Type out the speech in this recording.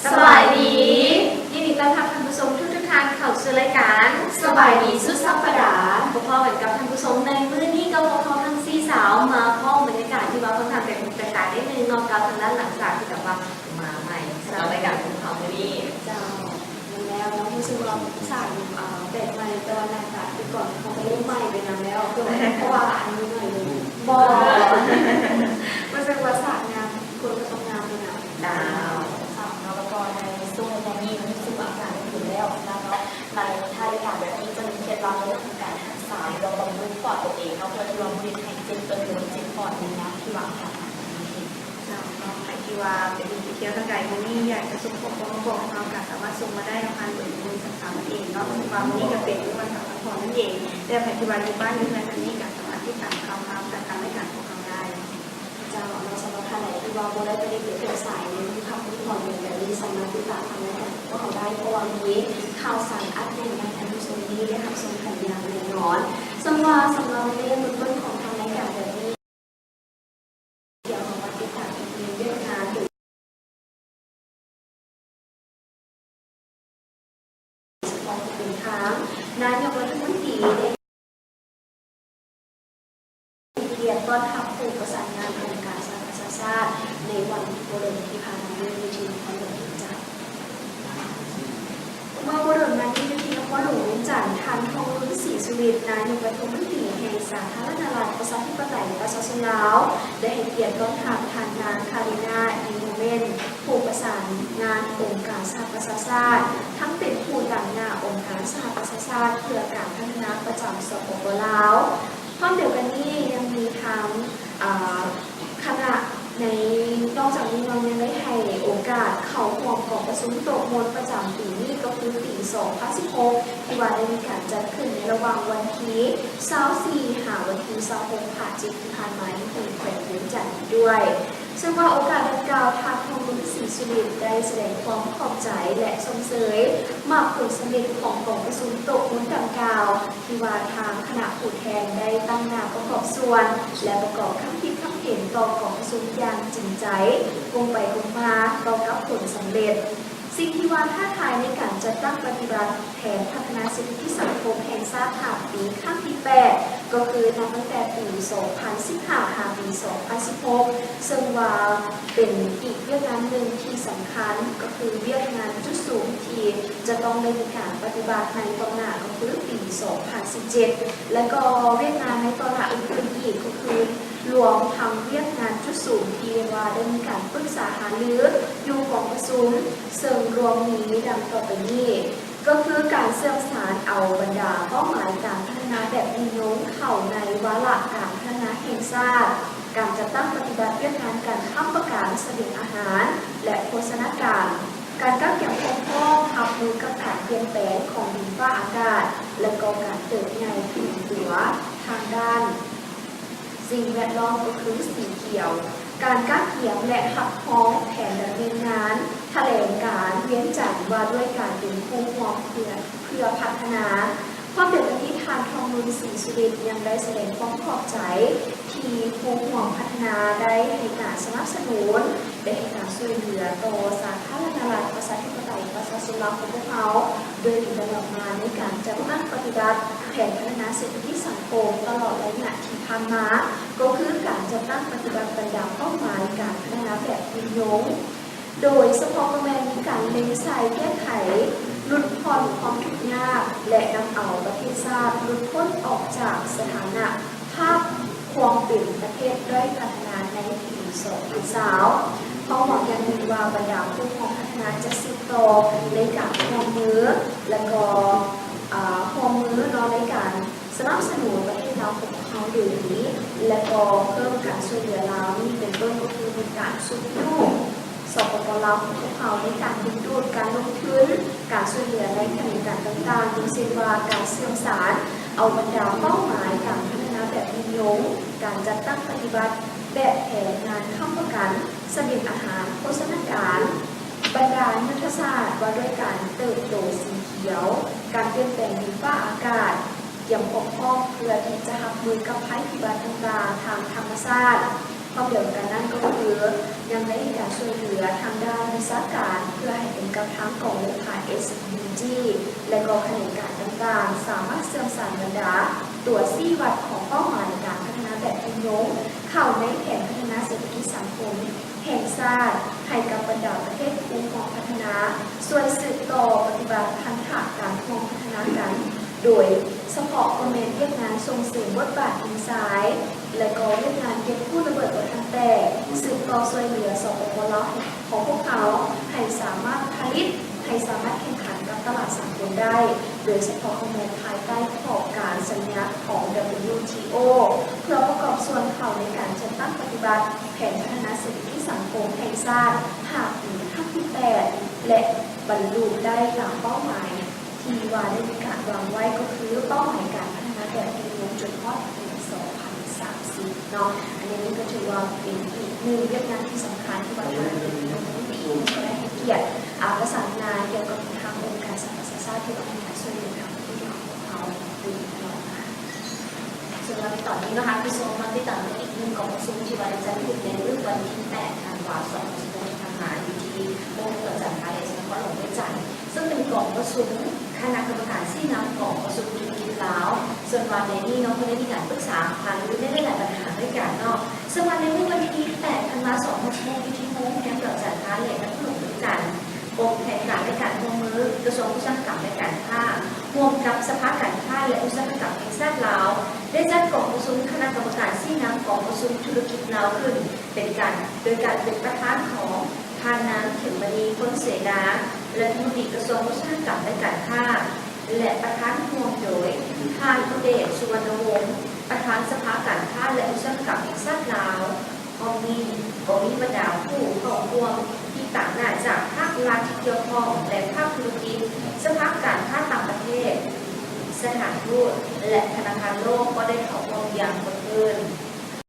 สบายดียินดีต้อนรับท่านผู้ชมทุกท่านเข้าสู่รายการสบายดีสุดสัปดาห์พบกันกับท่านผู้ชมในมื้อนี้ก็พบทั้งสี่สาวมาพ้องบรรยากาศที่ว่าค่อนข้างเป็นแตกต่างนิดนึงนอกจากทางด้านหลังจากที่แบบว่ามาใหม่สำหรับรายการของเขามื้อนี้เจ้าแล้วน้องผู้ชมเราสั่งเป็ดใหม่ตอนนั้นค่ะที่ก่อนเขาไปเล่นใหม่ไปนานแล้วเพราะว่าอันนี้หน่อยนึงบอกมันเป็นภาษางานคนก็ต้องงานเลยนะดาวเราแล้วก็ในซุ้มในนี้มันซุ้มอากาศอยู่แล้วนะเนาะในท่ารายการแบบนี้จะมีเคล็ดลับในเรื่องของการรักษาเราบำรุงปอดตัวเองเนาะเพื่อที่เราผลิตให้เจ็บตัวเจ็บปอดในน้ำที่วางผ่านใครที่ว่าเป็นไปเที่ยวทางไกลมันนี่อยากจะส่งของมาบอกเราค่ะสามารถส่งมาได้ทางการเปิดมือสักถามเองเนาะความนี้ก็เป็นวันสัมพันธ์นั่นเองแต่ใครที่ว่าอยู่บ้านอยู่ในนั้นนี่ก็สามารถที่จะทำการรายการของเราได้เจ้าเราสำหรับท่านไหนที่ว่าโบได้ไปเรียนเกี่ยวกับสายในที่ทำที่ผ่อนอย่างแบบนี้สามารถติดตามทางรายการก็เขาได้เพราะว่ามีข่าวสารอัปเดตในทางผู้ชมนี้ได้ทำชมกันอย่างแน่นอนสำหรับในเรื่องของทางรายการแบบนี้เดี๋ยวเรามาติดตามอีกเรื่องงานหรือของเป็นทางนายกรัฐมนตรีเรียนต้อนรับผู้ประสานงานองค์การสหประชาชาติในวันโบราณที่ผ่านมาด้วยวิธีความหลงจันทร์เมื่อโบราณมาที่วิธีความหลงจันทร์ทันทองรุ่นศรีสุรินทร์นายกรัฐมนตรีแห่งสาธารณรัฐประชาธิปไตยประชาชนลาวได้ให้เกียรติต้อนรับทางนางคารินาอินโนเมนผู้ประสานงานองค์การสหประชาชาติทั้งเป็นผู้ต่างหน้าองค์การสหประชาชาติเพื่อการพัฒนาประจำสปป.ลาวพร้อมเดียวกันนี้ยังมีทางคณะในนอกจากนี้เรายังได้ให้โอกาสเข้าร่วมของประชุมโต๊ะมนประจำปีนี้ก็คือปี 2016 ที่ว่าได้มีการจัดขึ้นในระหว่างวันที่24 หาวันที่26 ผ่านจิตที่ผ่านมาที่เป็นแขวงเวียงจันทร์ด้วยซึ่งว่าโอกาสดังกล่าวทางทองรุ่นศรีสุรินทร์ได้แสดงความขอบใจและชมเชยมาผลสำเร็จของกองประชุมโต๊ะมนดังกล่าวที่ว่าทางคณะผู้แทนได้ตั้งหน้าประกอบส่วนและประกอบคำคิดคำเห็นต่อกองประชุมอย่างจริงใจกงไปกงมาต่อกับผลสำเร็จสิ่งที่ว่าท้าทายในการจัดตั้งปฏิบัติแผนพัฒนาเศรษฐกิจสังคมแห่งชาติปีขั้นที่ 8 ก็คือนับตั้งแต่ปี 2015 หาปี 2016 ซึ่งว่าเป็นอีกเรื่องงานหนึ่งที่สำคัญก็คือเรื่องงานจุดสูงที่จะต้องได้มีการปฏิบัติในตอนหน้าก็คือปี 2017 และก็เรื่องงานในตอนหน้าอื่นๆอีกก็คือรวมทำเรื่องงานจุดสูงที่ว่าได้มีการปรึกษาหารืออยู่ของประชุมซึ่งรวมมีดังต่อไปนี้ก็คือการเสื่อมสารเอาบรรดาเป้าหมายการพัฒนาแบบนิยมเข้าในวาระการพัฒนาแห่งชาติการจัดตั้งปฏิบัติเรื่องงานการค้ำประกันเสบียงอาหารและโภชนาการการก้าวเกี่ยวข้องรับมือกับการเปลี่ยนแปลงของดินฟ้าอากาศและก็การเติบใหญ่ขึ้นตัวทางด้านสิ่งแวดล้อมก็คือสีเขียวการก้าวเกี่ยวและหักพ้องแผนดำเนินงานแถลงการเวียนจันทร์ว่าด้วยการเป็นผู้มองเพื่อพัฒนาความเดือดร้อนที่ทางทองรุ่นศรีสุรินทร์ยังได้แสดงความขอบใจที่ผู้มองพัฒนาได้ให้การสนับสนุนได้ให้การช่วยเหลือต่อสาธารณรัฐประชาธิปไตยประชาชนลาวของพวกเขาโดยที่ตลอดมาในการจัดตั้งปฏิบัติแผนพัฒนาเศรษฐกิจสังคมตลอดระยะที่ผ่านมาก็คือการจัดตั้งปฏิบัติบรรดาเป้าหมายการพัฒนาแบบยืนยงโดยเฉพาะกระแมนมีการเล็งใส่แก้ไขลดผ่อนความทุกข์ยากและนำเอาประเทศชาติหลุดพ้นออกจากสถานะภาพความเป็นประเทศด้อยพัฒนาในปี2020เพราะหวังอย่างหนึ่งว่าบรรดาผู้มองพัฒนาจะสืบต่อในการร่วมมือและก็ร่วมมือในการสนับสนุนประเทศเราของเขาโดยนี้และก็เพิ่มการช่วยเหลือเรานี่เป็นต้นก็คือมีการช่วยลูกสปป.ลาวของพวกเขาในการดึงดูดการลงทุนการช่วยเหลือในแผนการต่างๆอย่างเช่นว่าการเสื่อมสารเอาบรรดาเป้าหมายการพัฒนาแบบนิยมการจัดตั้งปฏิบัติแบบแผนงานค้ำประกันเสบียงอาหารโภชนาการบรรดายุทธศาสตร์ว่าด้วยการเติบโตสีเขียวการเปลี่ยนแปลงดินฟ้าอากาศเตรียมปกป้องเพื่อที่จะรับมือกับภัยพิบัติต่างๆทางธรรมชาติ พ ความเดียวกันนั่นก็คือยังได้มีการช่วยเหลือทางด้านวิชาการเพื่อให้เป็นกับทั้งกองเลขา SDG และก็ขณะการต่างๆสามารถเสื่อมสารบรรดาตัวซี่วัดของเป้าหมายในการพัฒนาแบบพิโยงเข้าในแผนพัฒนาเศรษฐกิจสังคมแห่งชาติให้กับบรรดาประเทศคู่ของพัฒนาส่วนสืบต่อปฏิบัติพันธะการคองพัฒนากันโดยเฉพาะคอมเมนต์เรียกงานส่งเสริมบทบาทอินไซด์และก็เรียกงานเก็บผู้ระเบิดตัวทันแต่สืบต่อช่วยเหลือสปปลของพวกเขาให้สามารถผลิตให้สามารถแข่งขันกับตลาดสากลได้ โดยเฉพาะคอมเมนต์ภายใต้ขอบการสัญญาของ WTO เพื่อประกอบส่วนเขาในการจัดตั้งปฏิบัติแผนพัฒนาเศรษฐกิจสังคมแห่งชาติหากถึงขั้นที่8และบรรลุได้ตามเป้าหมายที่ว่าได้มีการวางไว้ก็คือเป้าหมายการพัฒนาแบบพิโยงจนฮอดปี2030เนาะอันนี้ก็ถือว่าเป็นอีกหนึ่งเรื่องงานที่สำคัญที่ว่าทางเป็นผู้ก็ได้ให้เกียรติประสานงานเกี่ยวกับทางองค์การสหประชาชาติที่ว่าให้การช่วยเหลือทางผู้ที่ของเขาดูตลอดมาส่วนเราในตอนนี้นะคะพี่โซมาติดตามอีกหนึ่งกองประชุมที่ว่าจะถูกในเรื่องวันที่8ธันวาคม2025ทางมาอยู่ที่โรงเกิดจากการเอกชนครหลวงเวียงจันทร์ซึ่งเป็นกองประชุมคณะกรรมการที่นำกองประชุมธุรกิจแล้วส่วนวันนี้น้องก็ได้มีการปรึกษาหารือได้หลายปัญหาด้วยกันเนาะส่วนวันนี้วันที่8ธันวาคม2025อยู่ที่โรงแรมเกิดจากการเอกชนครหลวงเวียงจันทร์กรมแผนการในการร่วมมือกระทรวงอุตสาหกรรมและการค้าร่วมกับสภาการค้าและอุตสาหกรรมแห่งชาติลาวได้จัดกองประชุมคณะกรรมการที่นำกองประชุมธุรกิจลาวขึ้นเป็นการโดยการเป็นประธานของทานนางเขมณีพ้นเสนาและรัฐมนตรีกระทรวงอุตสาหกรรมและการค้าและประธานร่วมโดยท่านอุเดชสุวรรณวงศ์ประธานสภาการค้าและอุตสาหกรรมแห่งชาติลาวก็มีบรรดาผู้เข้าร่วมที่ต่างหน้าจากภาครัฐที่เกี่ยวข้องและภาคธุรกิจสภาการค้าต่างประเทศสถานทูตและธนาคารโลกก็ได้เข้าร่วมอย่างเปิดเผย